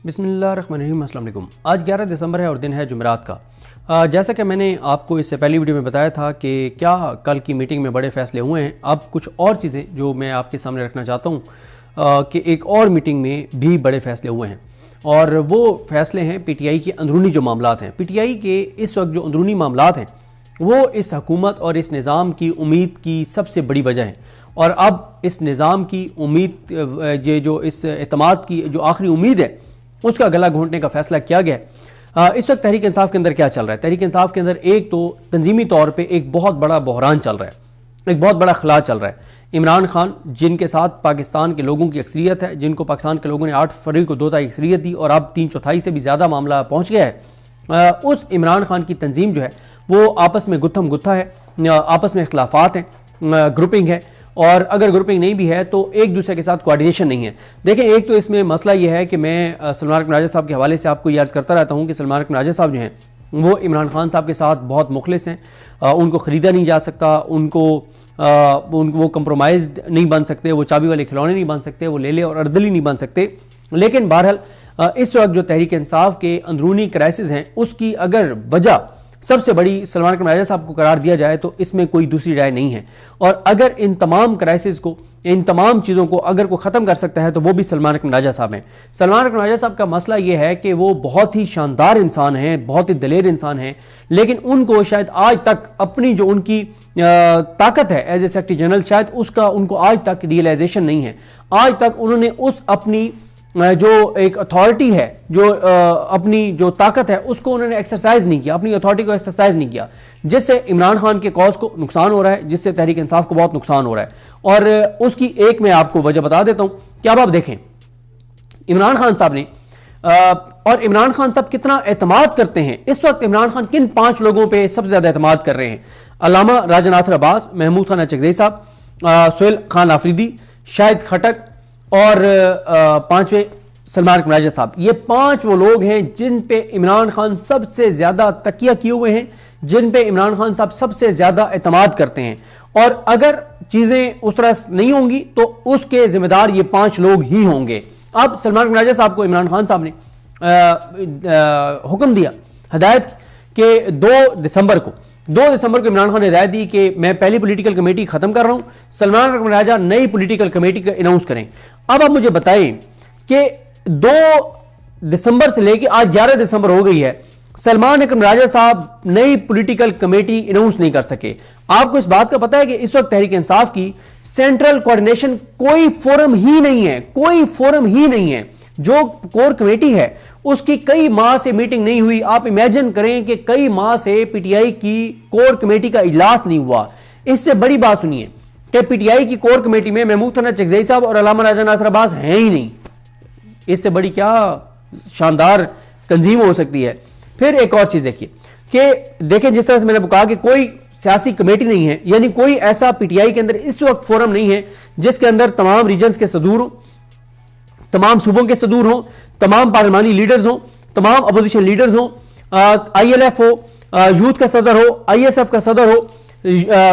बिस्मिल्लाहिर्रहमानिर्रहीम, अस्सलाम वालेकुम। आज 11 दिसंबर है और दिन है जुमेरात का। जैसा कि मैंने आपको इससे पहली वीडियो में बताया था कि क्या कल की मीटिंग में बड़े फैसले हुए हैं। अब कुछ और चीज़ें जो मैं आपके सामने रखना चाहता हूँ कि एक और मीटिंग में भी बड़े फैसले हुए हैं और वो फैसले हैं पीटीआई के अंदरूनी जो मामलात हैं। पीटीआई के इस वक्त जो अंदरूनी मामलात हैं वो इस हुकूमत और इस निज़ाम की उम्मीद की सबसे बड़ी वजह है। और अब इस निज़ाम की उम्मीद, ये जो इस एतमाद की जो आखिरी उम्मीद है, उसका गला घोंटने का फैसला किया गया। इस वक्त तहरीक इंसाफ के अंदर क्या चल रहा है? तहरीक इंसाफ के अंदर एक तो तंजीमी तौर पे एक बहुत बड़ा बहरान चल रहा है, एक बहुत बड़ा खला चल रहा है। इमरान खान, जिनके साथ पाकिस्तान के लोगों की अक्सरियत है, जिनको पाकिस्तान के लोगों ने 8 फरवरी को 2 अक्सरियत दी और अब 3/4 से भी ज़्यादा मामला पहुँच गया है, उस इमरान खान की तंजीम जो है वो आपस में गुत्थम गुत्था है, आपस में इख्तलाफात हैं, ग्रुपिंग है, और अगर ग्रुपिंग नहीं भी है तो एक दूसरे के साथ कोऑर्डिनेशन नहीं है। देखें, एक तो इसमें मसला यह है कि मैं सलमान रकन राजा साहब के हवाले से आपको ये अर्ज़ करता रहता हूँ कि सलमान रकन राजा साहब जो हैं वो इमरान खान साहब के साथ बहुत मुखलिस हैं। उनको ख़रीदा नहीं जा सकता, उनको वो कंप्रोमाइज़ नहीं बन सकते, वो चाबी वाले खिलौने नहीं बन सकते, वो लेले और अर्दली नहीं बन सकते। लेकिन बहरहाल इस वक्त जो तहरीक इंसाफ के अंदरूनी क्राइसिस हैं उसकी अगर वजह सबसे बड़ी सलमान रकन राजा साहब को करार दिया जाए तो इसमें कोई दूसरी राय नहीं है। और अगर इन तमाम क्राइसिस को, इन तमाम चीज़ों को अगर कोई ख़त्म कर सकता है तो वो भी सलमान रकन राजा साहब हैं। सलमान रकन राजा साहब का मसला ये है कि वो बहुत ही शानदार इंसान हैं, बहुत ही दलेर इंसान हैं, लेकिन उनको शायद आज तक अपनी जो उनकी ताकत है एज ए सेक्रेटरी जनरल, शायद उसका उनको आज तक रियलाइजेशन नहीं है। आज तक उन्होंने उस अपनी जो एक अथॉरिटी है, जो अपनी जो ताकत है, उसको उन्होंने एक्सरसाइज नहीं किया, अपनी अथॉरिटी को एक्सरसाइज नहीं किया, जिससे इमरान खान के कॉज को नुकसान हो रहा है, जिससे तहरीक इंसाफ को बहुत नुकसान हो रहा है। और उसकी एक मैं आपको वजह बता देता हूं कि अब आप देखें इमरान खान साहब ने और इमरान खान साहब कितना एतमाद करते हैं। इस वक्त इमरान खान किन 5 लोगों पर सबसे ज्यादा एतमाद कर रहे हैं? अल्लामा राजा नासिर अब्बास, महमूद खान चकज़ई साहब, सुहेल खान आफरीदी, शाहिद खटक और 5वें सलमान रकन राजा साहब। ये 5 वो लोग हैं जिन पे इमरान खान सबसे ज्यादा तकिया किए हुए हैं, जिन पे इमरान खान साहब सबसे ज्यादा एतमाद करते हैं। और अगर चीजें उस तरह नहीं होंगी तो उसके जिम्मेदार ये 5 लोग ही होंगे। अब सलमान रकन राजा साहब को इमरान खान साहब ने हुक्म दिया, हिदायत के 2 दिसंबर को इमरान खान ने हिदायत दी कि मैं पहली पॉलिटिकल कमेटी खत्म कर रहा हूं, सलमान रकन राजा नई पॉलिटिकल कमेटी का अनाउंस करें। अब आप मुझे बताएं कि 2 दिसंबर से लेकर आज 11 दिसंबर हो गई है, सलमान रकन राजा साहब नई पॉलिटिकल कमेटी अनाउंस नहीं कर सके। आपको इस बात का पता है कि इस वक्त तहरीक इंसाफ की सेंट्रल कोऑर्डिनेशन कोई फोरम ही नहीं है, कोई फोरम ही नहीं है। जो कोर कमेटी है उसकी कई माह से मीटिंग नहीं हुई। आप इमेजिन करें कि कई माह से पीटीआई की कोर कमेटी का इजलास नहीं हुआ। इससे बड़ी बात सुनिए कि पीटीआई की कोर कमेटी में महमूद खान चकज़ई साहब और अल्लामा राजा नासिर अब्बास हैं ही नहीं। इससे बड़ी क्या शानदार तंजीम हो सकती है। फिर एक और चीज देखिए कि देखें, जिस तरह से मैंने कहा कि कोई सियासी कमेटी नहीं है, यानी कोई ऐसा पीटीआई के अंदर इस वक्त फोरम नहीं है जिसके अंदर तमाम रीजन्स के सदूर हो, तमाम सूबों के सदूर हो, तमाम पार्लिमानी लीडर्स हो, तमाम अपोजिशन लीडर्स हो, ILF हो, यूथ का सदर हो, ISF का सदर हो,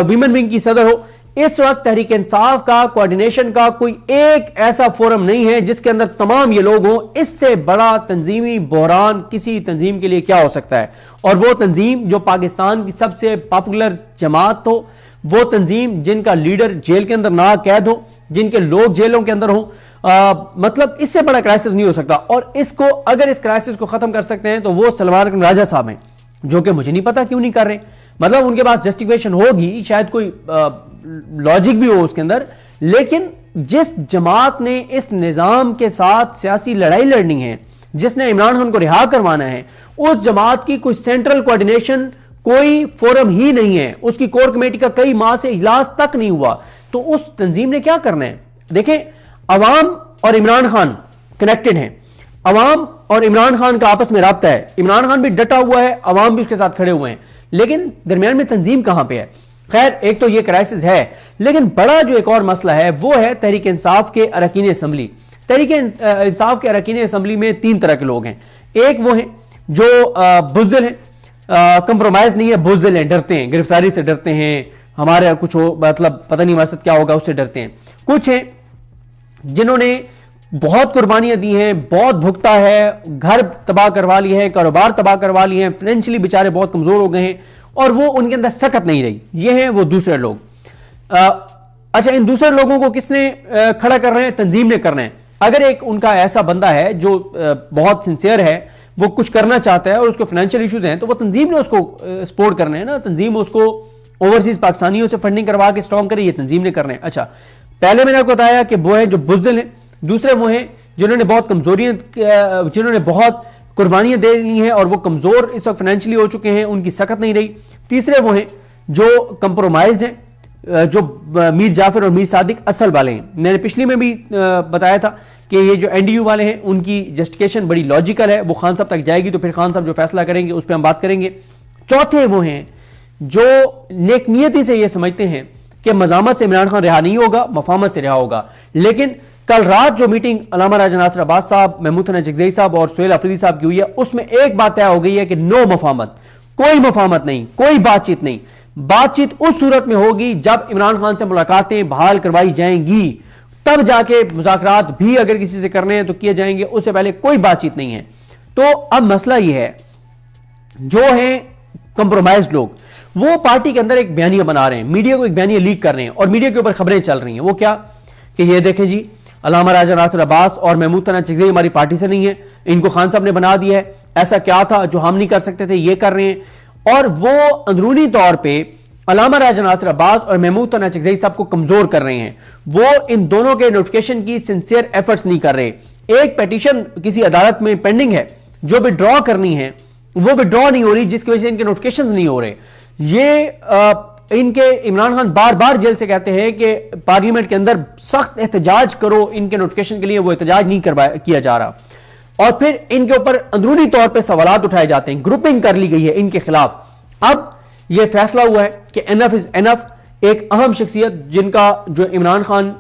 वीमेन विंग की सदर हो। इस वक्त तहरीक इंसाफ का कोऑर्डिनेशन का कोई एक ऐसा फोरम नहीं है जिसके अंदर तमाम ये लोग हों। इससे बड़ा तंजीमी बहरान किसी तंजीम के लिए क्या हो सकता है? और वो तंजीम जो पाकिस्तान की सबसे पॉपुलर जमात हो, वो तंजीम जिनका लीडर जेल के अंदर ना कैद हो, जिनके लोग जेलों के अंदर हो, मतलब इससे बड़ा क्राइसिस नहीं हो सकता। और इसको अगर इस क्राइसिस को खत्म कर सकते हैं तो वो सलमान रकन राजा साहब हैं, जो कि मुझे नहीं पता क्यों नहीं कर रहे। मतलब उनके पास जस्टिफिकेशन होगी, शायद कोई लॉजिक भी हो उसके अंदर, लेकिन जिस जमात ने इस निजाम के साथ सियासी लड़ाई लड़नी है, जिसने इमरान खान को रिहा करवाना है, उस जमात की कोई सेंट्रल कोऑर्डिनेशन, कोई फोरम ही नहीं है। उसकी कोर कमेटी का कई माह से इजलास तक नहीं हुआ। तो उस तंजीम ने क्या करना है? देखें, अवाम और इमरान खान कनेक्टेड हैं, अवाम और इमरान खान का आपस में राब्ता है। इमरान खान भी डटा हुआ है, अवाम भी उसके साथ खड़े हुए हैं, लेकिन दरमियान में तंजीम कहां पे है? खैर, एक तो ये क्राइसिस है, लेकिन बड़ा जो एक और मसला है वो है तहरीक इंसाफ के अरकान असम्बली। तहरीक इंसाफ के अरकान असम्बली में 3 तरह के लोग हैं। एक वो हैं जो बुज़दिल हैं, कंप्रोमाइज नहीं है, बुज़दिल हैं, डरते हैं, गिरफ्तारी से डरते हैं, हमारे कुछ हो, मतलब पता नहीं हमारे साथ क्या होगा उससे डरते हैं। कुछ हैं जिन्होंने बहुत कुर्बानियां दी हैं, बहुत भुगता है, घर तबाह करवा लिए हैं, कारोबार तबाह करवा लिए हैं, फाइनेंशियली बेचारे बहुत कमजोर हो गए हैं और वो उनके अंदर सकत नहीं रही। ये हैं वो दूसरे लोग। अच्छा, इन दूसरे लोगों को किसने खड़ा कर रहे हैं? तंजीम ने करना है। अगर एक उनका ऐसा बंदा है जो बहुत सिंसियर है, वो कुछ करना चाहता है और उसको फाइनेंशियल इश्यूज हैं, तो वो तंजीम ने उसको सपोर्ट करना है ना। तंजीम उसको ओवरसीज पाकिस्तानियों से फंडिंग करवा के स्ट्रॉन्ग करे, ये तंजीम ने करना है। अच्छा, पहले मैंने आपको बताया कि वो हैं जो बुज़दिल हैं, दूसरे वो हैं जिन्होंने बहुत कमजोरियां, जिन्होंने बहुत कुर्बानियां दे ली हैं और वो कमजोर इस वक्त फाइनेंशियली हो चुके हैं, उनकी सकत नहीं रही। तीसरे वो हैं जो कंप्रोमाइज्ड हैं, जो मीर जाफर और मीर सादिक असल वाले हैं। मैंने पिछली में भी बताया था कि ये जो एनडीयू वाले हैं उनकी जस्टिफिकेशन बड़ी लॉजिकल है, वो खान साहब तक जाएगी तो फिर खान साहब जो फैसला करेंगे उस पर हम बात करेंगे। चौथे वो हैं जो नेकनियती से ये समझते हैं कि मजामत से इमरान खान रिहा नहीं होगा, मफामत से रिहा होगा। लेकिन कल रात जो मीटिंग अल्लामा राजा नासिर अब्बास साहब, महमूद हसन जगज़ई साहब और सुहेल अफरीदी साहब की हुई है, उसमें एक बात तय हो गई है कि नो मफामत, कोई मफामत नहीं, कोई बातचीत नहीं। बातचीत उस सूरत में होगी जब इमरान खान से मुलाकातें बहाल करवाई जाएंगी, तब जाके मुज़ाकरात भी अगर किसी से करने हैं तो किए जाएंगे, उससे पहले कोई बातचीत नहीं है। तो अब मसला यह है, जो है कंप्रोमाइज्ड लोग, वो पार्टी के अंदर एक बयानिया बना रहे हैं, मीडिया को एक बयानिया लीक कर रहे हैं और मीडिया के ऊपर खबरें चल रही हैं। वो क्या कि ये देखें जी, अल्लामा राजा नासिर अब्बास और महमूद हसन जगज़ई हमारी पार्टी से नहीं है, इनको खान साहब ने बना दिया है, ऐसा क्या था जो हम नहीं कर सकते थे, ये कर रहे हैं। और वो अंदरूनी तौर पे अल्लामा राजा नासिर अब्बास और महमूद हसन जगज़ई साहब को कमजोर कर रहे हैं। वो इन दोनों के नोटिफिकेशन की सिंसियर एफर्ट्स नहीं कर रहे। एक पिटीशन किसी अदालत में पेंडिंग है जो विड्रॉ करनी है, वो विड्रॉ नहीं हो रही, जिसकी वजह से इनके नोटिफिकेशंस नहीं हो रहे। ये इनके इमरान खान बार बार जेल से कहते हैं कि पार्लियामेंट के अंदर सख्त एहतजाज करो इनके नोटिफिकेशन के लिए, वो एहतजाज नहीं किया जा रहा। और फिर इनके ऊपर अंदरूनी तौर पे सवालात उठाए जाते हैं, ग्रुपिंग कर ली गई है इनके खिलाफ। अब यह फैसला हुआ है कि एनफ इज एनफ। एक अहम शख्सियत जिनका, जो इमरान खान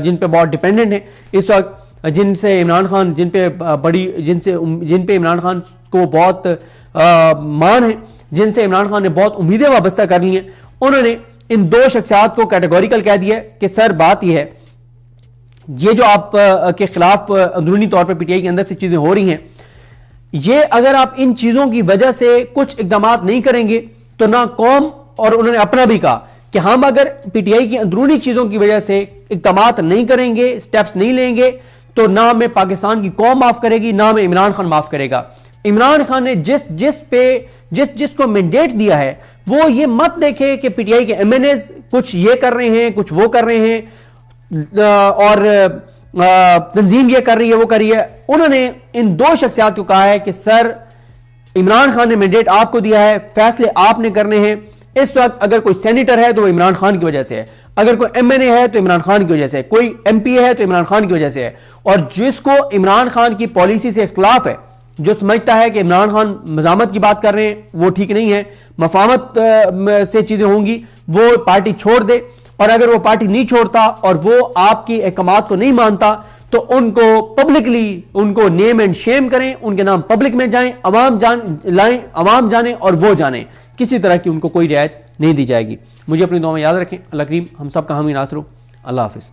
जिन पे बहुत डिपेंडेंट है इस वक्त, जिनसे इमरान खान, जिन पे इमरान खान को बहुत मान है, जिनसे इमरान खान ने बहुत उम्मीदें वाबस्ता कर ली हैं, उन्होंने इन दो शख्सियात को कैटेगोरिकल कह दिया कि सर बात यह है, ये जो आप के खिलाफ अंदरूनी तौर पर पीटीआई के अंदर से चीजें हो रही हैं, ये अगर आप इन चीजों की वजह से कुछ इकदाम नहीं करेंगे तो ना कौम, और उन्होंने अपना भी कहा कि हम अगर पीटीआई की अंदरूनी चीजों की वजह से इकदाम नहीं करेंगे, स्टेप्स नहीं लेंगे, तो ना हमें पाकिस्तान की कौम माफ करेगी, ना हमें इमरान खान माफ करेगा। इमरान खान ने जिसको मैंडेट दिया है, वो ये मत देखे कि पीटीआई के एमएनए कुछ ये कर रहे हैं, कुछ वो कर रहे हैं और तंजीम ये कर रही है, वो कर रही है। उन्होंने इन दो शख्सियात को कहा है कि सर, इमरान खान ने मैंडेट आपको दिया है, फैसले आपने करने हैं। इस वक्त अगर कोई सेनेटर है तो वो इमरान खान की वजह से है, अगर कोई एमएनए है तो इमरान खान की वजह से है, कोई एमपी है तो इमरान खान की वजह से है। और जिसको इमरान खान की पॉलिसी से इख्तिलाफ है, जो समझता है कि इमरान खान मजामत की बात कर रहे हैं, वो ठीक नहीं है, मफामत से चीजें होंगी, वो पार्टी छोड़ दे। और अगर वो पार्टी नहीं छोड़ता और वो आपकी अहकामात को नहीं मानता, तो उनको पब्लिकली उनको नेम एंड शेम करें, उनके नाम पब्लिक में जाएं, लाएं, अवाम जाने और वो जाने, किसी तरह की उनको कोई रियायत नहीं दी जाएगी। मुझे अपनी दुआ में याद रखें। अल्लाह करीम हम सब का हामी नासर हो। अल्लाह हाफिज़।